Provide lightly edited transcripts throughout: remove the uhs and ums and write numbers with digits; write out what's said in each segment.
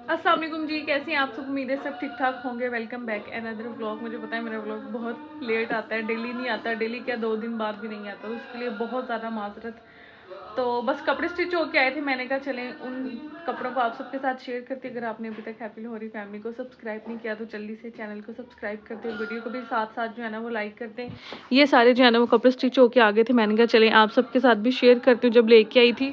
अस्सलाम वालेकुम जी, कैसे हैं आप सब? उम्मीद है सब ठीक ठाक होंगे। Welcome back another vlog. मुझे पता है मेरा व्लॉग बहुत लेट आता है, डेली नहीं आता, डेली क्या 2 दिन बाद भी नहीं आता, तो उसके लिए बहुत ज़्यादा माजरत। तो बस कपड़े स्टिच होके आए थे, मैंने कहा चलें उन कपड़ों को आप सबके साथ शेयर करते। अगर आपने अभी तक हैप्पी लाहौरी फैमिली को सब्सक्राइब नहीं किया तो जल्दी से चैनल को सब्सक्राइब करते हैं, वीडियो को भी साथ साथ जो है ना वो लाइक करते हैं। ये सारे जो है ना वो कपड़े स्टिच होके आ गए थे, मैंने कहा चलें आप सबके साथ भी शेयर करती हूँ। जब लेके आई थी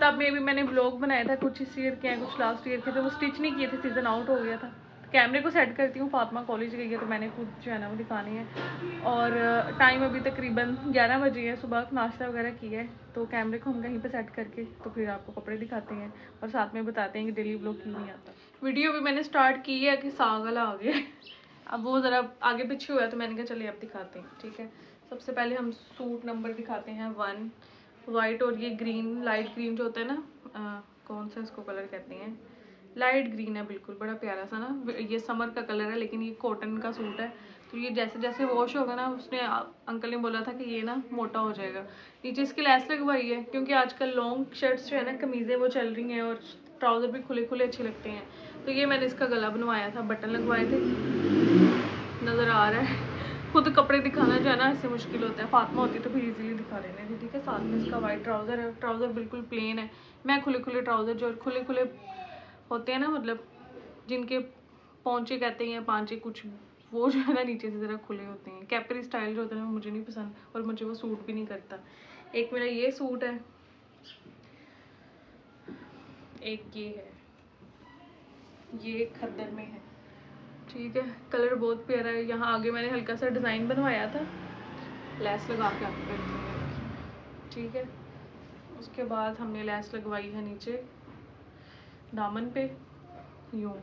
तब में भी मैंने व्लॉग बनाया था, कुछ इस ईयर के हैं कुछ लास्ट ईयर के, तो वो स्टिच नहीं किए थे, सीज़न आउट हो गया था। कैमरे को सेट करती हूँ, फातिमा कॉलेज गई है तो मैंने खुद जो है ना वो दिखानी है। और टाइम अभी तकरीबन 11 बजे है, सुबह नाश्ता वगैरह किया है, तो कैमरे को हम कहीं पे सेट करके तो फिर आपको कपड़े दिखाते हैं और साथ में बताते हैं कि डेली व्लॉग क्यों नहीं आता। वीडियो भी मैंने स्टार्ट की है कि साग वाला आ गया अब वो ज़रा आगे पीछे हुआ है तो मैंने कहा चलिए अब दिखाते हैं, ठीक है। सबसे पहले हम सूट नंबर दिखाते हैं 1, वाइट और ये ग्रीन, लाइट ग्रीन जो होता है ना, कौन सा इसको कलर कहते हैं, लाइट ग्रीन है बिल्कुल, बड़ा प्यारा सा ना, ये समर का कलर है लेकिन ये कॉटन का सूट है। तो ये जैसे जैसे वॉश होगा ना, उसने अंकल ने बोला था कि ये ना मोटा हो जाएगा। नीचे इसकी लेस लगवाई है क्योंकि आजकल लॉन्ग शर्ट्स जो है ना, कमीज़ें वो चल रही हैं और ट्राउज़र भी खुले खुले अच्छे लगते हैं। तो ये मैंने इसका गला बनवाया था, बटन लगवाए थे, नज़र आ रहा है। खुद कपड़े दिखाना जो है ना इससे मुश्किल होता है, फातिमा होती तो फिर इजीली दिखा देने थे, ठीक है। साथ में इसका वाइट ट्राउज़र है, ट्राउज़र बिल्कुल प्लेन है। मैं खुले खुले ट्राउज़र, जो खुले खुले होते हैं ना, मतलब जिनके पौंचे कहते हैं पांचे कुछ, वो जो है ना नीचे से ज़रा खुले होते हैं, कैपरी स्टाइल जो होता है ना, मुझे नहीं पसंद और मुझे वो सूट भी नहीं करता। एक मेरा ये सूट है, एक ये है, ये खद्दर में है, ठीक है। कलर बहुत प्यारा है। यहाँ आगे मैंने हल्का सा डिज़ाइन बनवाया था, लेस लगा के आपको करती हूँ, ठीक है। उसके बाद हमने लेस लगवाई है नीचे दामन पे, यूँ।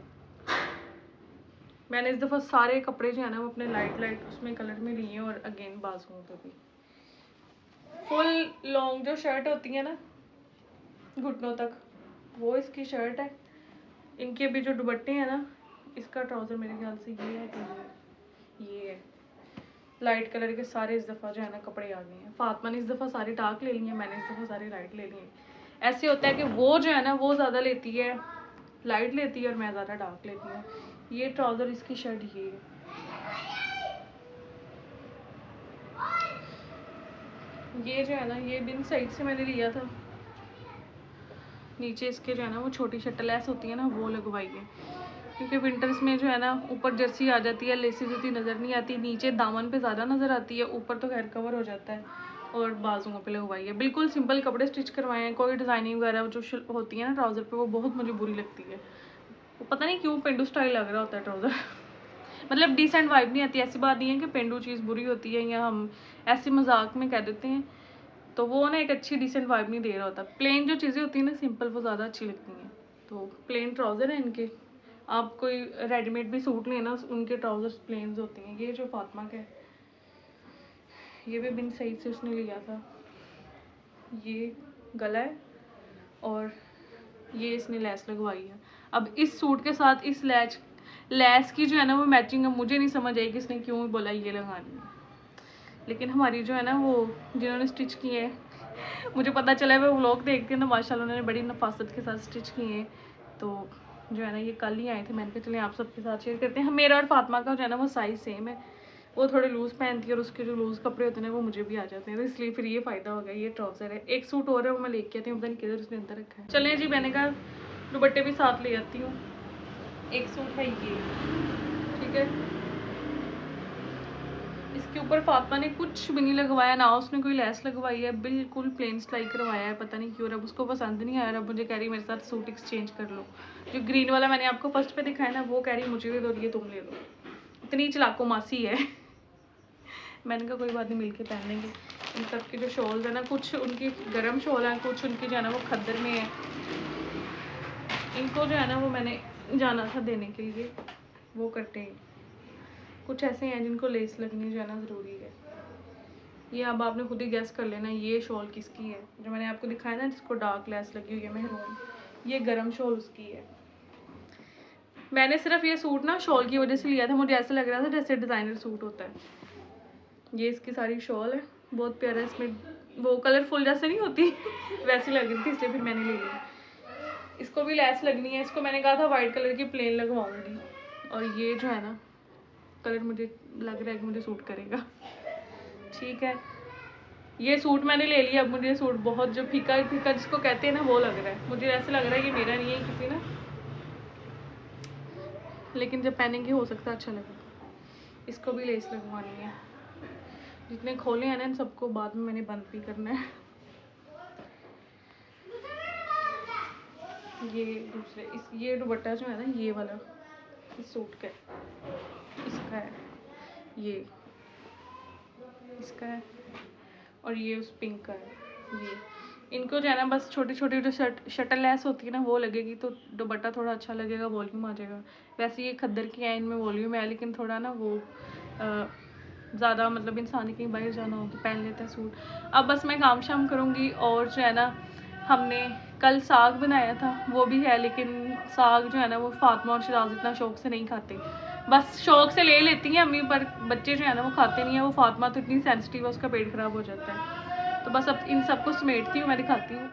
मैंने इस दफ़ा सारे कपड़े जो है ना वो अपने लाइट लाइट उसमें कलर में लिए हैं, और अगेन बाजुओं पे भी फुल लॉन्ग जो शर्ट होती है ना घुटनों तक, वो इसकी शर्ट है। इनके भी जो दुपट्टे हैं ना, इसका ट्राउज़र मेरे ख्याल से ये है कि ये है। लाइट कलर के सारे इस दफ़ा जो है ना कपड़े आ गए हैं। फातिमा ने इस दफ़ा सारे डार्क ले लिए हैं, मैंने इस दफ़ा सारे लाइट ले लिए हैं। ऐसे होता है कि वो जो है ना वो ज़्यादा लेती है, लाइट लेती है, और मैं ज़्यादा डार्क लेती हूँ। ये ट्राउज़र इसकी शर्ट ये है, ये जो है ना ये बिन साइड से मैंने लिया था। नीचे इसके जो है ना वो छोटी शटलैस होती है ना, वो लगवाई है क्योंकि विंटर्स में जो है ना ऊपर जर्सी आ जाती है, लेसेस होती नज़र नहीं आती, नीचे दामन पे ज़्यादा नज़र आती है, ऊपर तो खैर कवर हो जाता है। और बाजुओं पे लगवाई है। बिल्कुल सिंपल कपड़े स्टिच करवाए हैं, कोई डिज़ाइनिंग वगैरह जो होती है ना ट्राउज़र पे, वो बहुत मुझे बुरी लगती है। वो पता नहीं क्यों पेंडू स्टाइल लग रहा होता है ट्राउज़र मतलब डिसेंट वाइब नहीं आती। ऐसी बात नहीं है कि पेंडू चीज़ बुरी होती है या हम ऐसे मजाक में कह देते हैं, तो वो ना एक अच्छी डिसेंट वाइब नहीं दे रहा होता। प्लेन जो चीज़ें होती हैं ना सिंपल, वो ज़्यादा अच्छी लगती हैं। तो प्लेन ट्राउज़र है इनके, आप कोई रेडीमेड भी सूट लेना उनके ट्राउज़र्स प्लेन्स होते हैं। ये जो फातिमा का है, ये भी बिन सही से उसने लिया था, ये गला है और ये इसने लेस लगवाई है। अब इस सूट के साथ इस लेस की जो है ना वो मैचिंग, अब मुझे नहीं समझ आई कि इसने क्यों बोला ये लगानी है, लेकिन हमारी जो है ना वो जिन्होंने स्टिच किए हैं, मुझे पता चला है वो व्लॉग देखते हैं तो माशाल्लाह उन्होंने बड़ी नफासत के साथ स्टिच किए हैं। तो जो है ना ये कल ही आए थे, मैंने कहा चलिए आप सबके साथ शेयर करते हैं। मेरा और फातिमा का जो है ना वो साइज़ सेम है, वो थोड़े लूज़ पहनती है और उसके जो लूज़ कपड़े होते हैं ना वो मुझे भी आ जाते हैं, तो इसलिए फिर ये फ़ायदा हो गया। ये ट्राउज़र है, एक सूट और है वो मैं लेके आती हूँ, पता नहीं किधर उसने अंदर रखा है। चलें जी, मैंने कहा दुपट्टे भी साथ ले आती हूँ। एक सूट है ये, ठीक है। इसके ऊपर फातिमा ने कुछ भी नहीं लगवाया, ना उसने कोई लेस लगवाई है, बिल्कुल प्लेन सिलाई करवाया है। पता नहीं क्यों, अब उसको पसंद नहीं आया, अब मुझे कह रही मेरे साथ सूट एक्सचेंज कर लो। जो ग्रीन वाला मैंने आपको फर्स्ट पे दिखाया ना, वो कह रही मुझे भी दो, ये तुम ले लो। इतनी चलाको मासी है मैंने कहा कोई बात नहीं, मिल के पहन लेंगे। इन सब के जो शॉल्स है ना, कुछ उनकी गर्म शॉल है, कुछ उनकी जो है ना वो खद्दर में है। इनको जो है ना वो मैंने जाना था देने के लिए, वो करते हैं। कुछ ऐसे हैं जिनको लेस लगनी जो है ना ज़रूरी है। ये अब आपने खुद ही गैस कर लेना ये शॉल किसकी है। जो मैंने आपको दिखाया ना जिसको डार्क लेस लगी हुई है मेहरून, ये गरम शॉल उसकी है। मैंने सिर्फ ये सूट ना शॉल की वजह से लिया था, मुझे ऐसा लग रहा था जैसे डिज़ाइनर सूट होता है। ये इसकी सारी शॉल है, बहुत प्यारा। इसमें वो कलरफुल जैसे नहीं होती वैसी लग रही थी, इसलिए फिर मैंने ले ली। इसको भी लेस लगनी है। इसको मैंने कहा था वाइट कलर की प्लेन लगवाऊंगी, और ये जो है ना कलर मुझे लग रहा है कि मुझे सूट करेगा। ठीक है, ये सूट मैंने ले लिया। अब मुझे सूट बहुत जो फीका फीका जिसको कहते हैं ना वो लग रहा है। मुझे ऐसा लग रहा है कि मेरा नहीं है किसी ना, लेकिन जब पहनेंगे हो सकता है अच्छा लगेगा। इसको भी लेस लगवानी है। जितने खोले हैं ना इन सबको बाद में मैंने बंद भी करना है। ये दूसरे ये दुपट्टा जो है ना ये वाला इस सूट का इसका है, ये इसका है, और ये उस पिंक का है। ये इनको जो है ना बस छोटी छोटी जो शटल लेस होती है ना वो लगेगी तो दुपट्टा थोड़ा अच्छा लगेगा, वॉल्यूम आ जाएगा। वैसे ये खद्दर की है, इनमें वॉल्यूम है, लेकिन थोड़ा ना वो ज़्यादा मतलब इंसान कहीं बाहर जाना हो तो पहन लेता है सूट। अब बस मैं काम शाम करूँगी। और जो है ना हमने कल साग बनाया था वो भी है, लेकिन साग जो है ना वो फातिमा और शिराज इतना शौक से नहीं खाते। बस शौक से ले लेती हैं अम्मी, पर बच्चे जो है ना वो खाते नहीं है। वो फातिमा तो इतनी सेंसिटिव है, उसका पेट खराब हो जाता है। तो बस अब इन सबको समेटती हूँ, मैं दिखाती हूँ।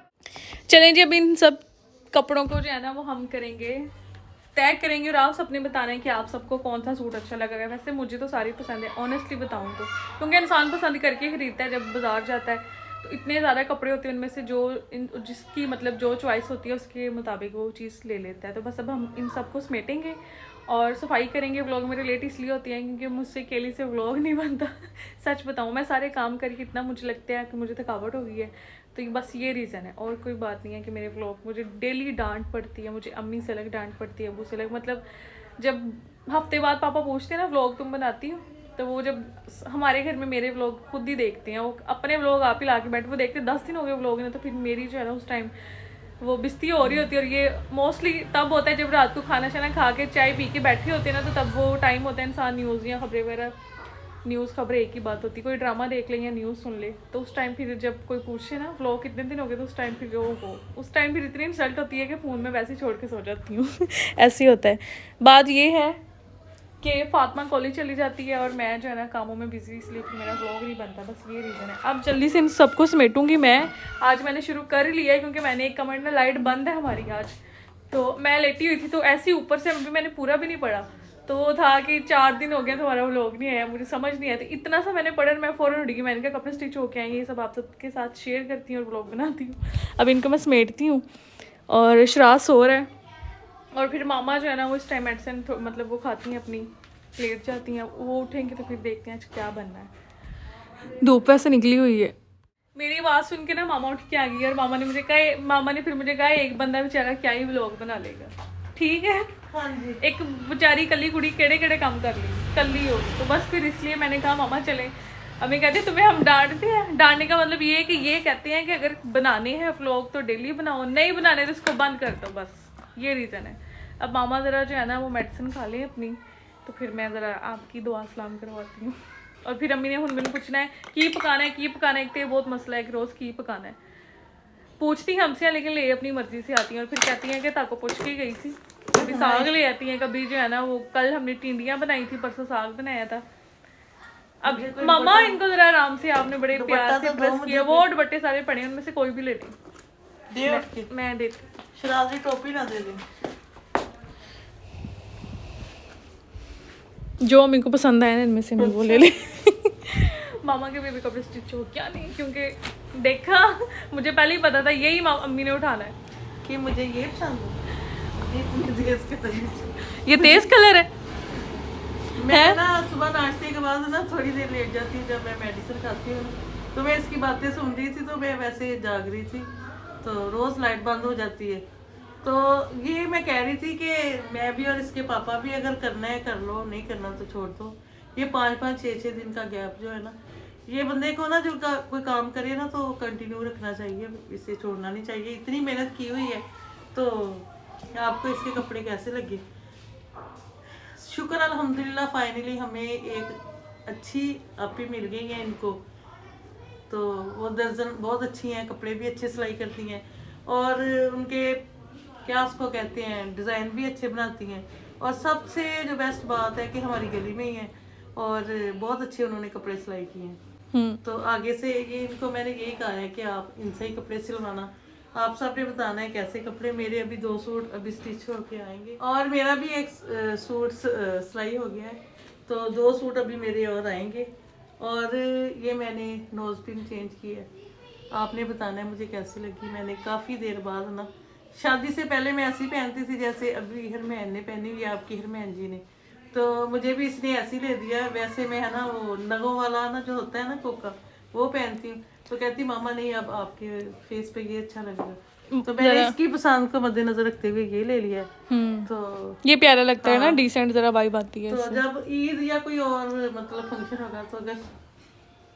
चलें जी, अब इन सब कपड़ों को जो है ना वो हम करेंगे, टैग करेंगे, और आप सबने बताना है कि आप सबको कौन सा सूट अच्छा लगा। वैसे मुझे तो सारी पसंद है ऑनेस्टली बताऊँ तो, क्योंकि इंसान पसंद करके खरीदता है। जब बाजार जाता है तो इतने ज़्यादा कपड़े होते हैं, उनमें से जो जिसकी मतलब जो चॉइस होती है उसके मुताबिक वो चीज़ ले लेता है। तो बस अब हम इन सबको समेटेंगे और सफाई करेंगे। व्लॉग मेरे लेट इसलिए होती है क्योंकि मुझसे अकेली से व्लॉग नहीं बनता। सच बताऊँ, मैं सारे काम करके इतना मुझे लगता है कि मुझे थकावट हो गई है। तो बस ये रीज़न है, और कोई बात नहीं है कि मेरे व्लॉग मुझे डेली डांट पड़ती है। मुझे अम्मी से अलग डांट पड़ती है, अबू से अलग। मतलब जब हफ्ते बाद पापा पूछते हैं ना व्लॉग तुम बनाती हो, तो वो जब हमारे घर में मेरे व्लॉग खुद ही देखते हैं। वो अपने व्लॉग आप ही ला के बैठे, वो देखते 10 दिन हो गए व्लॉग ने, तो फिर मेरी जो है ना उस टाइम वो बिस्ती हो रही होती है। और ये मोस्टली तब होता है जब रात को खाना शाना खा के चाय पी के बैठे होते हैं ना, तो तब वो टाइम होता है इंसान न्यूज़ या खबरें वगैरह, न्यूज़ खबरें एक ही बात होती है, कोई ड्रामा देख ले या न्यूज़ सुन ले। तो उस टाइम फिर जब कोई पूछे ना व्लॉग कितने दिन हो गए, तो उस टाइम फिर जो हो उस टाइम फिर इतनी इंसल्ट होती है कि फ़ोन में वैसे ही छोड़ के सो जाती हूँ। ऐसे ही होता है। बात ये है कि फातिमा कॉलेज चली जाती है और मैं जो है ना कामों में बिजी, इसलिए फिर मेरा व्लॉग नहीं बनता। बस ये रीज़न है। अब जल्दी से इन सबको समेटूंगी मैं। आज मैंने शुरू कर लिया है क्योंकि मैंने एक कमेंट ना, लाइट बंद है हमारी आज, तो मैं लेटी हुई थी तो ऐसे ही ऊपर से अभी मैंने पूरा भी नहीं पढ़ा। तो वो था कि 4 दिन हो गए तुम्हारा व्लॉग नहीं आया, मुझे समझ नहीं आया। तो इतना सा मैंने पढ़ा, मैं फ़ौरन उठी। मैंने कहा कपड़े स्टिच होके आए, ये सब आप सबके साथ शेयर करती हूँ और व्लॉग बनाती हूँ। अब इनको मैं समेटती हूँ और शराज सो रहा है। और फिर मामा जो है ना वो इस टाइम मेडिसिन मतलब वो खाती हैं अपनी, लेट जाती हैं। वो उठेंगे तो फिर देखते हैं आज क्या बनना है। धूप वैसे निकली हुई है। मेरी आवाज़ सुन के ना मामा उठ के आ गई, और मामा ने फिर मुझे कहा एक बंदा बेचारा क्या ही व्लॉग बना लेगा। ठीक है, हाँ जी, एक बेचारी कली कुड़ी केड़े काम कर ली, कली हो। तो बस फिर इसलिए मैंने कहा मामा चले। अम्मी कहते तुम्हें हम डांटते हैं। डांटने का मतलब ये है कि ये कहते हैं कि अगर बनाने हैं व्लॉग तो डेली बनाओ, नहीं बनाने तो इसको बंद कर दो, बस ये रीज़न है। अब मामा ज़रा जो है ना वो मेडिसिन खा लें अपनी, तो फिर मैं ज़रा आपकी दुआ सलाम करवाती हूँ। और फिर अम्मी ने हुन मैंने पूछना है की पकाना है, की पकाना है। एक तो बहुत मसला है कि रोज़ की पकाना है। पूछती हमसे हैं लेकिन ले अपनी मर्जी से आती हैं, और फिर कहती हैं कि ताको पूछ के गई थी। कभी साग ले आती हैं, कभी जो है ना वो कल हमने टिंडियाँ बनाई थी, परसों साग बनाया था। अब मामा इनको ज़रा आराम से, आपने बड़े प्यार से प्रेस किया। वो दुपट्टे सारे पड़े, उनमें से कोई भी ले लें। मैं देती। शराजी टोपी ना दे दें, जो मेरे को पसंद आया ना इनमें से मैं वो ले ले। मामा के बेबी कपड़े स्टिच हो क्या नहीं, क्योंकि देखा मुझे पहले ही पता था यही अम्मी ने उठाना है कि मुझे ये पसंद है। ये तेज कलर है। मैं ना सुबह नाश्ते के बाद ना थोड़ी देर लेट जाती हूँ जब मैं मेडिसिन खाती हूँ, तो मैं इसकी बातें सुन रही थी, तो मैं वैसे जाग रही थी, तो रोज़ लाइट बंद हो जाती है। तो ये मैं कह रही थी कि मैं भी और इसके पापा भी अगर करना है कर लो, नहीं करना तो छोड़ दो। ये 5-5, 6-6 दिन का गैप जो है ना, ये बंदे को ना जो कोई काम करे ना तो कंटिन्यू रखना चाहिए, इसे छोड़ना नहीं चाहिए। इतनी मेहनत की हुई है, तो आपको इसके कपड़े कैसे लगे? शुक्र अल्हम्दुलिल्लाह फाइनली हमें एक अच्छी आपी मिल गई है इनको। तो वो दर्जन बहुत अच्छी हैं, कपड़े भी अच्छे सिलाई करती हैं, और उनके क्या उसको कहते हैं डिज़ाइन भी अच्छे बनाती हैं। और सबसे जो बेस्ट बात है कि हमारी गली में ही है, और बहुत अच्छे उन्होंने कपड़े सिलाई किए हैं। तो आगे से ये इनको मैंने यही कहा है कि आप इनसे ही कपड़े सिलवाना, आप सब ने बताना है कैसे कपड़े। मेरे अभी 2 सूट अभी स्टिच होके आएंगे और मेरा भी एक सूट सिलाई हो गया है, तो 2 सूट अभी मेरे और आएंगे। और ये मैंने नोज पिन चेंज की है, आपने बताना है मुझे कैसी लगी। मैंने काफ़ी देर बाद ना, शादी से पहले मैं ऐसी पहनती थी जैसे अभी हरमैन ने पहनी हुई है, आपकी हरमैन जी ने, तो मुझे भी इसने ऐसी ले दिया। वैसे मैं है ना वो नगों वाला ना जो होता है ना कोका, वो पहनती हूँ। तो कहती मामा नहीं अब आपके फेस पे ये अच्छा लगेगा, तो मैंने इसकी पसंद को मद्देनजर रखते हुए ये ले लिया। तो ये प्यारा लगता है ना, डिसेंट जरा वाइब आती है। तो जब ईद या कोई और मतलब फंक्शन होगा तो अगर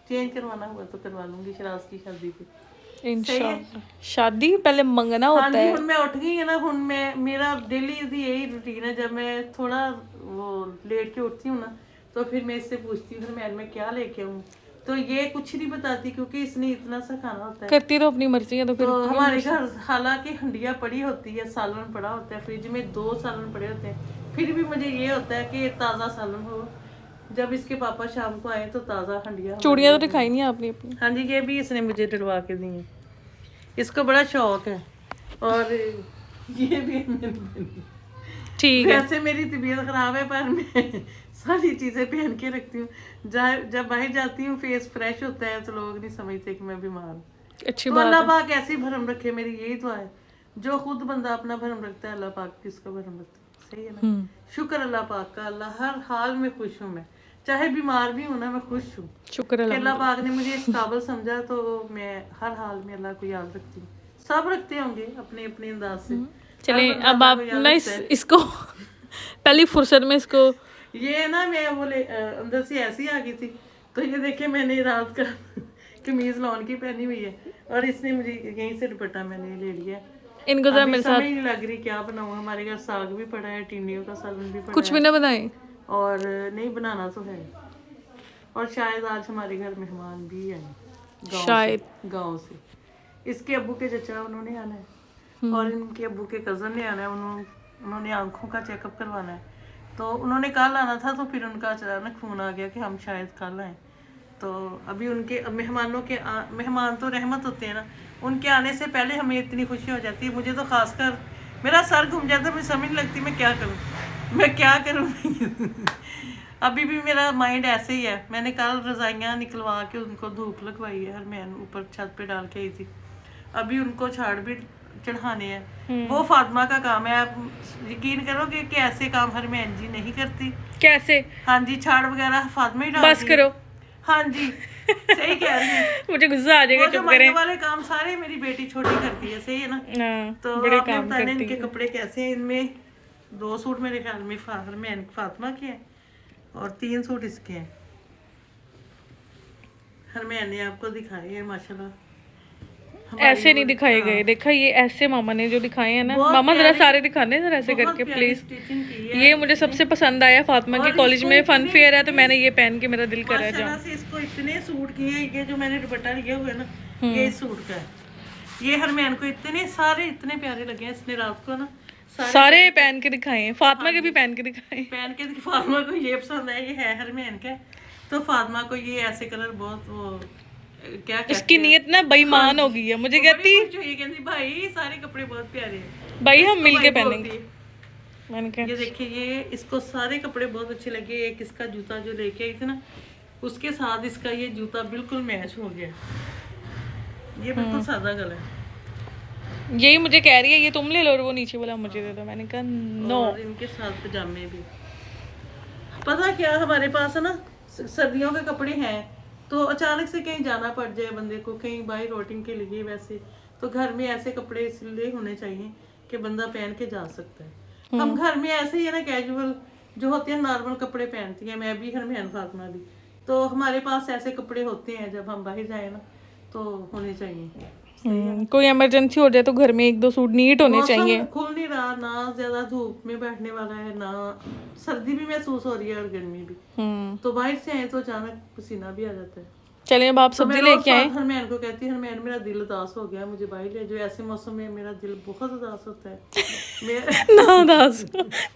चेंज करवाना हुआ तो करवा लूंगी शराज की शादी पे। इंशाल्लाह शादी पहले मंगना हाँ होता जी, है। हुन मैं उठ गई है ना, हुन मैं मेरा डेली दी यही रूटीन है। जब मैं थोड़ा वो लेट के उठती हूँ ना, तो फिर मैं इससे पूछती हूँ फिर मैं क्या लेके आऊँ, तो ये कुछ नहीं बताती क्योंकि इसने इतना सा खाना होता है। करती तो अपनी मर्जी है, तो फिर तो हमारे घर हालांकि हंडिया पड़ी होती है, सालन पड़ा होता है फ्रिज में, 2 सालन पड़े होते हैं, फिर भी मुझे ये होता है कि ताज़ा सालन हो। जब इसके पापा शाम को आए तो ताज़ा हंडिया। चूड़ियाँ तो दिखाई नहीं आपने अपनी। हाँ जी, ये भी इसने मुझे डलवा के दी है, इसको बड़ा शौक है। और ये भी ठीक है। वैसे मेरी तबीयत खराब है पर मैं सारी चीजें पहन के रखती हूँ। जब बाहर जाती हूँ फेस फ्रेश होता है तो लोग नहीं समझते कि मैं बीमार हूँ। अच्छी तो बात अल्लाह है। पाक ऐसी भरम रखे, मेरी यही दुआ है। जो खुद बंदा अपना भरम रखता है अल्लाह पाक किसका भरम रखता है, सही है ना। शुक्र अल्लाह पाक का, अल्लाह हर हाल में खुश हूँ मैं, चाहे बीमार भी हूँ ना मैं खुश हूँ। शुक्र अल्लाह पाक ने मुझे इस काबिल समझा तो मैं हर हाल में अल्लाह को याद रखती हूँ। सब रखते होंगे अपने अपने अंदाज से। चले अब आप ना इसको पहली फुर्सत में इसको ये ना मैं बोले अंदर से ऐसी आ गई थी, तो ये देखे मैंने रात का कमीज लॉन की पहनी हुई है और इसने मुझे यहीं से दुपट्टा मैंने ले लिया। इनको जरा मेरे साथ समझ नहीं लग रही क्या बनाऊँ। हमारे घर साग भी पड़ा है, टिंडियों का सालन भी पड़ा कुछ भी ना बनाए, और नहीं बनाना तो है। और शायद आज हमारे घर मेहमान भी आए शायद गाँव से। इसके अब्बू के चचा उन्होंने आना है और इनके अब्बू के कज़न ने आना है। उन्होंने आंखों का चेकअप करवाना है, तो उन्होंने कल आना था, तो फिर उनका अचानक फ़ोन आ गया कि हम शायद कल आएँ। तो अभी उनके मेहमानों के मेहमान तो रहमत होते हैं ना, उनके आने से पहले हमें इतनी खुशी हो जाती है। मुझे तो खासकर मेरा सर घूम जाता है, मुझे समझ नहीं लगती मैं क्या करूँ अभी भी मेरा माइंड ऐसे ही है। मैंने कल रजाइयाँ निकलवा के उनको धूप लगवाई है, हर मैं ऊपर छत पे डाल के आई थी। अभी उनको झाड़ भी चढ़ाने हैं, वो फातिमा का काम है। आप यकीन करोगे कि ऐसे काम हर मैं जी नहीं करती। कैसे? हाँ जी, झाड़ वगैरह फातिमा ही डालती बस करो। हाँ जी, सही कह रही है। मुझे गुस्सा आ जाएगा, चुप करें। वाले काम सारे मेरी बेटी छोटी करती है, सही है ना। तो बड़े आपने काम बताया करती इनके है। कपड़े कैसे हैं। इनमें 2 सूट मेरे ख्याल में फातिमा के हैं और 3 सूट इसके हैं। हरमैन ने आपको दिखाए हैं माशाल्लाह। ऐसे नहीं दिखाए गए, देखा ये ऐसे मामा ने जो दिखाए हैं ना। मामा जरा सारे दिखाने जरा ऐसे करके प्लीज। ये मुझे सबसे पसंद आया, फातिमा के कॉलेज में फन फेयर है तो मैंने ये पहन के मेरा दिल करा जाऊं। से इसको इतने सूट किए, ये जो मैंने दुपट्टा लिया हुआ है ना, ये इस सूट का है। ये हरमैन को इतने सारे इतने प्यारे लगे हैं, इसने रात को ना सारे पहन के दिखाए हैं, फातिमा के भी पहन के दिखाए। फातिमा को ये पसंद है, ये है हरमैन का, तो फातिमा को ये ऐसे कलर बहुत वो क्या इसकी नीयत ना बेईमान हो गई है। मुझे कहती भाई सारे कपड़े बहुत प्यारे हैं भाई, हम मिलके पहनेंगे। मैंने कहा ये देखिए, ये इसको सारे कपड़े बहुत अच्छे लगे। एक इसका जूता जो लेके आई थी ना, उसके साथ इसका ये जूता बिल्कुल मैच हो गया। ये बिल्कुल सादा गला है। यही मुझे कह रही है ये तुम ले लो और वो नीचे वाला मुझे दे दो। मैंने कहा नो। और इनके साथ पजामे भी। पता क्या, हमारे पास है ना सर्दियों के कपड़े हैं, तो अचानक से कहीं जाना पड़ जाए बंदे को, कहीं बाहर रोटिंग के लिए, वैसे तो घर में ऐसे कपड़े सिले होने चाहिए कि बंदा पहन के जा सकता है। हम घर में ऐसे ही है ना, कैजुअल जो होते हैं, नॉर्मल कपड़े पहनती हैं, मैं भी, हरमैन फातिमा भी। तो हमारे पास ऐसे कपड़े होते हैं, जब हम बाहर जाए ना तो होने चाहिए। कोई इमरजेंसी हो जाए तो घर में 1-2 सूट नीट होने चाहिए। खुल नहीं रहा ना, ज्यादा धूप में बैठने वाला है ना, सर्दी भी महसूस हो रही है और गर्मी भी। तो बाहर से आए तो अचानक पसीना भी आ जाता है। चलिए अब आप सब्जी लेके आए। हरमैन को कहती है हरमैन मेरा दिल उदास हो गया, मुझे बाहर ले जो ऐसे मौसम में मेरा दिल बहुत उदास होता है। ना उदास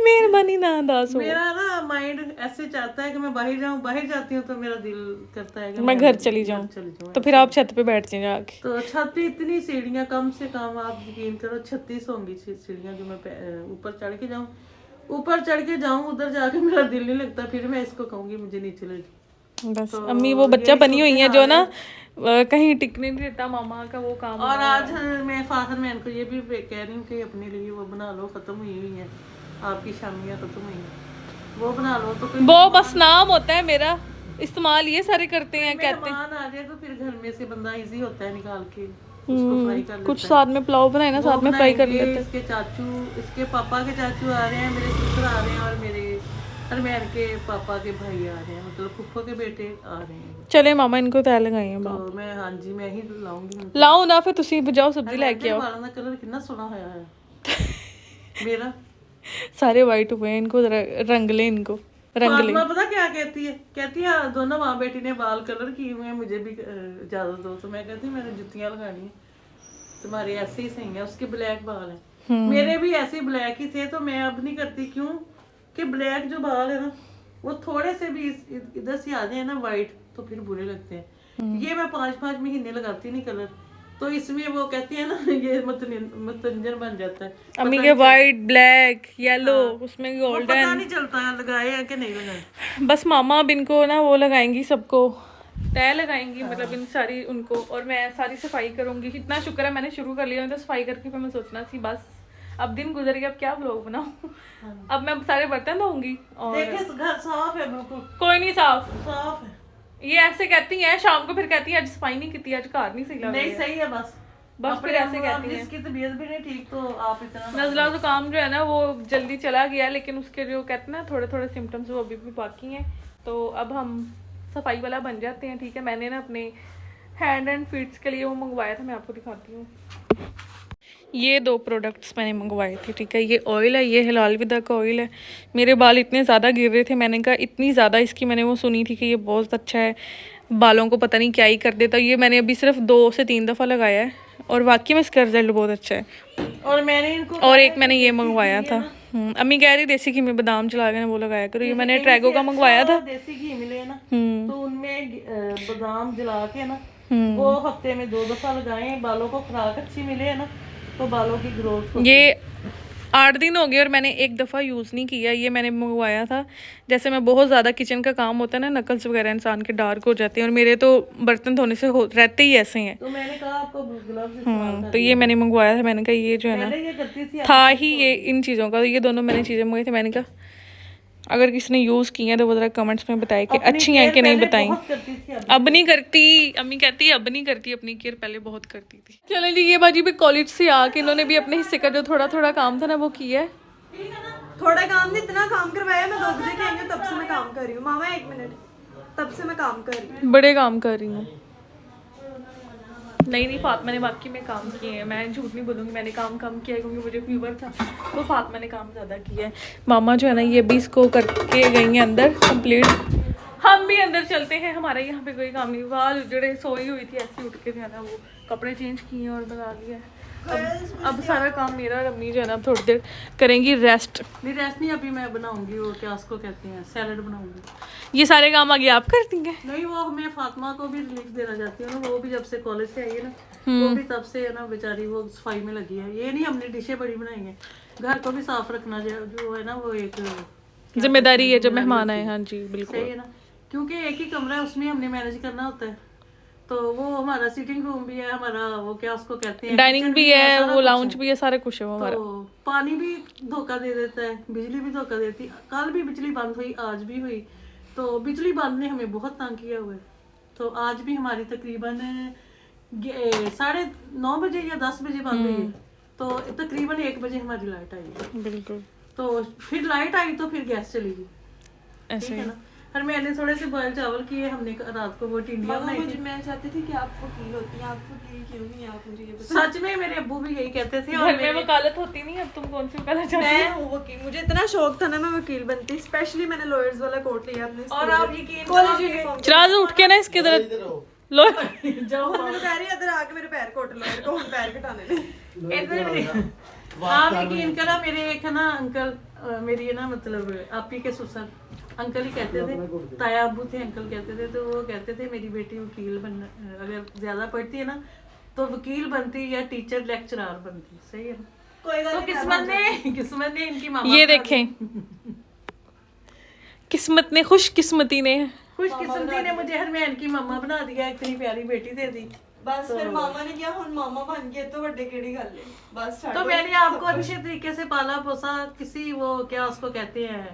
मेहरबानी ना उदास हो। मेरा ना माइंड ऐसे चाहता है कि मैं बाहर जाऊं, बाहर जाती हूँ तो मेरा दिल करता है कि मैं घर चली जाऊं। तो फिर आप छत पे बैठ जाए जाके। तो छत पे इतनी सीढ़ियाँ, कम से कम आप यकीन करो 36 होंगी सीढ़ियाँ, जो मैं ऊपर चढ़ के जाऊँ, ऊपर चढ़ के जाऊँ, उधर जाके मेरा दिल नहीं लगता, फिर मैं इसको कहूँगी मुझे नीचे ले। बस अम्मी वो बच्चा बनी हुई है जो ना कहीं टिकने नहीं देता, मामा का वो काम। और आज मैं फाखर मैन को ये भी कह रही हूँ कि अपने लिए वो बना लो, खत्म हुई है आपकी शामियाँ, खत्म हुई है, वो बना लो। तो वो बस नाम होता है मेरा, इस्तेमाल ये सारे करते हैं, कहते हैं आ जाए तो फिर घर में से बंदा इजी होता है निकाल के उसको फ्राई कर लेता कुछ साथ में पुलाव बनाए ना, साथ में फ्राई कर लेते हैं। इसके चाचू, इसके पापा के चाचू आ रहे हैं, मेरे सिस्टर आ रहे हैं, और मेरे हरमैन के पापा के भाई आ रहे हैं, मतलब फुफ्फो के बेटे आ रहे हैं। चले मामा इनको तय लगाई है तो मैं हाँ जी मैं ही लाऊंगी। लाओ ना फिर तुसी जाओ सब्जी लेके आओ। वालों का कलर कितना सोना होया है मेरा, सारे वाइट हुए हैं, इनको रंग ले, इनको रंग ले। पता क्या कहती है दोनों माँ बेटी ने बाल कलर किए हुए हैं, मुझे भी इजाजत दो। तो मैं कहती हूँ मैंने जुतियाँ लगानी है, तुम्हारे ऐसे ही सही है। उसके ब्लैक बाल हैं, मेरे भी ऐसे ब्लैक ही थे, तो मैं अब नहीं करती। क्यों कि ब्लैक जो बाल है ना, वो थोड़े से भी इधर से आ जाए ना वाइट, तो फिर बुरे लगते हैं। ये मैं 5-5 महीने लगाती नहीं कलर, तो इसमें वो कहती है ना ये मतंजन बन जाता है। अम्मी के वाइट, ब्लैक, येलो, उसमें गोल्डन, पता नहीं चलता है लगाए हैं कि नहीं लगाए। बस मामा अब इनको ना वो लगाएंगी, सबको तय लगाएंगी, मतलब इन सारी उनको, और मैं सारी सफाई करूंगी। इतना शुक्र है मैंने शुरू कर लिया, तो सफाई करके फिर मैं सोचना सी बस अब दिन गुजर गया, अब क्या व्लॉग बनाऊं। अब मैं सारे बर्तन धोऊंगी। और देखिए घर साफ है बिल्कुल, कोई नहीं साफ है। ये ऐसे कहती हैं, शाम को फिर कहती है आज सफाई नहीं की, आज घर नहीं सही लग नहीं सही है बस फिर ऐसे कहती हैं। जिसकी तबीयत भी नहीं ठीक, तो आप इतना नज़ला ज़ुकाम जो है ना वो जल्दी चला गया, लेकिन उसके जो कहते हैं ना थोड़े थोड़े सिम्टम्स वो अभी भी बाकी हैं। तो अब हम सफाई वाला बन जाते हैं, ठीक है। मैंने ना अपने हैंड एंड फीट्स के लिए वो मंगवाया था, मैं आपको दिखाती हूँ। ये 2 प्रोडक्ट्स मैंने मंगवाए थे, ठीक है। ये ऑयल है, ये हिलाल विदा का ऑयल है। मेरे बाल इतने ज़्यादा गिर रहे थे, मैंने कहा इतनी ज़्यादा इसकी मैंने वो सुनी थी कि ये बहुत अच्छा है, बालों को पता नहीं क्या ही कर देता। ये मैंने अभी सिर्फ 2 से 3 दफ़ा लगाया है, और वाकई में इसका रिजल्ट बहुत अच्छा है। और मैंने इनको और एक मैंने ये मंगवाया था, अम्मी कह रही देसी घी में बादाम चला के वो लगाया करो। ये मैंने ट्रैगो का मंगवाया था, देसी घी मिले ना, तो उनमें बादाम जला के ना वो हफ्ते में 2 दफा लगाएं, बालों को खुराक अच्छी मिले है ना, तो बालों की ग्रोथ। ये 8 दिन हो गए और मैंने एक दफ़ा यूज़ नहीं किया। ये मैंने मंगवाया था, जैसे मैं बहुत ज़्यादा किचन का काम होता है ना, नकल्स वगैरह इंसान के डार्क हो जाते हैं, और मेरे तो बर्तन धोने से रहते ही ऐसे हैं। तो मैंने कहा आपको ग्लव्स तो ये मैंने मंगवाया था। मैंने कहा ये जो है ना ये करती थी था ही ये इन चीज़ों का, ये दोनों मैंने चीज़ें मंगाई थी। मैंने कहा अगर किसी ने यूज़ की हैं तो वो ज़रा कमेंट्स में बताए कि अच्छी हैं कि नहीं बताई। अब नहीं करती, अम्मी कहती है अब नहीं करती, अपनी केयर पहले बहुत करती थी। चलें जी, ये बाजी भी कॉलेज से आके इन्होंने भी अपने हिस्से का जो थोड़ा थोड़ा काम था ना वो किया है। थोड़ा काम नहीं, इतना काम करवाया। मैं 2 बजे के आएंगे तब से मैं काम कर रही हूँ। मामा 1 मिनट, तब से मैं काम कर रही हूँ, बड़े काम कर रही हूँ। नहीं फातिमा ने बाकी में काम किए हैं, मैं झूठ नहीं बोलूँगी, मैंने काम कम किया है क्योंकि मुझे फीवर था, तो फातिमा ने काम ज़्यादा किया है। मामा जो है ना ये भी इसको करके गई हैं अंदर कंप्लीट। हम भी अंदर चलते हैं, हमारे यहाँ पे कोई काम नहीं। बाल उजड़े, सोई हुई थी ऐसी, उठ के जो है ना वो कपड़े चेंज किए और बना लिया है। अब सारा काम मेरा, और अम्मी जो है ना थोड़ी देर करेंगी रेस्ट। नहीं अभी मैं बनाऊंगी वो क्या उसको कहते हैं, सैलड बनाऊंगी। ये सारे काम आगे आप कर देंगे? नहीं, वो मैं फातिमा को भी रिलीफ देना चाहती हूँ ना, वो भी जब से कॉलेज से आई है ना, वो भी तब से है ना बेचारी वो सफाई में लगी है। ये नहीं हमने डिशें बड़ी बनाई हैं, घर को भी साफ रखना जो है ना वो एक जिम्मेदारी है जब मेहमान आए। हाँ जी बिल्कुल सही है ना, क्योंकि एक ही कमरा है, उसमें हमने मैनेज करना होता है। तो वो हमारा सिटिंग रूम भी है, हमारा वो क्या उसको कहते हैं, डाइनिंग भी है, वो लाउंज भी है, सारा कुछ है वो हमारा। तो पानी भी धोखा दे देता है, बिजली भी धोखा देती है। कल भी बिजली बंद हुई, आज भी हुई, तो बिजली बंद ने हमें बहुत तंग किया हुआ है। तो आज भी हमारी तकरीबन 9:30 बजे या 10 बजे बंद हुई है, तो तकरीबन 1 बजे हमारी लाइट आई। बिल्कुल। तो फिर लाइट आई तो फिर गैस चली गई, ऐसे है ना। फिर मैंने थोड़े से बॉयल चावल किए, हमने रात को वो टिंडिया बनाई थी। मैं चाहती थी कि आप वकील होती हैं, आप वकील क्यों नहीं, आप मुझे ये बताओ। सच में मेरे अब्बू भी यही कहते थे। घर में वकालत होती नहीं, अब तुम कौन सी वकालत चाहती हो? मैं हूँ वकील, मुझे इतना शौक था ना मैं वकील बनती। स्पेशली मैंने लॉयर्स वाला कोट लिया अपने और आप यकीन कॉलेज यूनिफॉर्म। चिराज उठ के ना इसके तरह लो जाओ ਹੁਣ ਮੈਨੂੰ ਕਹਿ ਰਹੀ ਇੱਧਰ ਆ ਕੇ ਮੇਰੇ ਪੈਰ ਘੁੱਟ ਲਓ ਮੇਰੇ ਕੋਲ ਹੁਣ ਪੈਰ ਘਟਾਣੇ ਨੇ इधर आप यकीन करा मेरे एक है ना अंकल मेरी है ना मतलब आप ही के ससुर अंकल ही कहते थे, ताया अब्बू थे अंकल कहते थे, तो वो कहते थे मेरी बेटी वकील बन अगर ज्यादा पढ़ती है ना तो वकील बनती या टीचर लेक्चरर बनती। सही है ना? कोई तो किस्मत ने इनकी मामा ये देखें, किस्मत ने, खुशकिस्मती ने, खुशकिस्मती ने मुझे हरमैन की मामा बना दिया, इतनी प्यारी बेटी दे दी। बस फिर मामा ने किया हुन मामा बन गए तो बड़े केड़ी गल है बस तो मैंने आपको अच्छे तरीके से पाला पोसा, किसी वो क्या उसको कहते हैं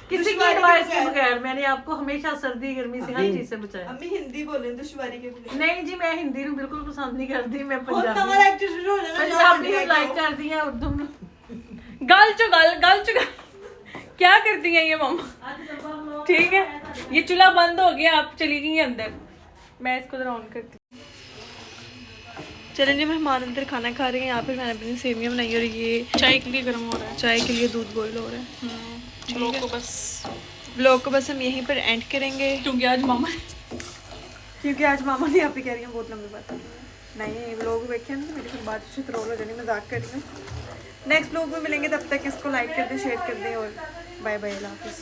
किसी की एडवाइस के बगैर मैंने आपको हमेशा सर्दी गर्मी से हर चीज से बचाया। अम्मी हिंदी बोले दुश्वारी के बगैर नहीं जी मैं हिंदी ਨੂੰ ਬਿਲਕੁਲ ਪਸੰਦ ਨਹੀਂ ਕਰਦੀ, ਮੈਂ और नवा लेक्चर शुरू हो जाना पंजाबी ਨੂੰ लाइक करती हैं, उर्दू ਨੂੰ। गल चो गल क्या करती हैं ये मम्मा? ठीक है, ये चूल्हा बंद हो गया, आप चली गई अंदर, मैं इसको जरा ऑन करती हूँ। चलें जी मेहमान अंदर खाना खा रहे हैं, यहाँ पे मैंने अपनी सेवियाँ बनाई और ये चाय के लिए गर्म हो रहा है, चाय के लिए दूध बॉईल हो रहा है। ब्लॉग को बस ब्लॉग को बस हम यहीं पर एंड करेंगे क्योंकि आज मामा क्योंकि आज मामा ने आप ही कह रही हैं बहुत लंबी बात नहीं, ब्लॉग देखे ना तो मेरी फिर बात से ट्रोल हो जानी, मजाक कर रही हूँ। नेक्स्ट ब्लॉग में मिलेंगे, तब तक इसको लाइक कर दें, शेयर कर दें और बाय बाय, अल्लाह हाफिज़।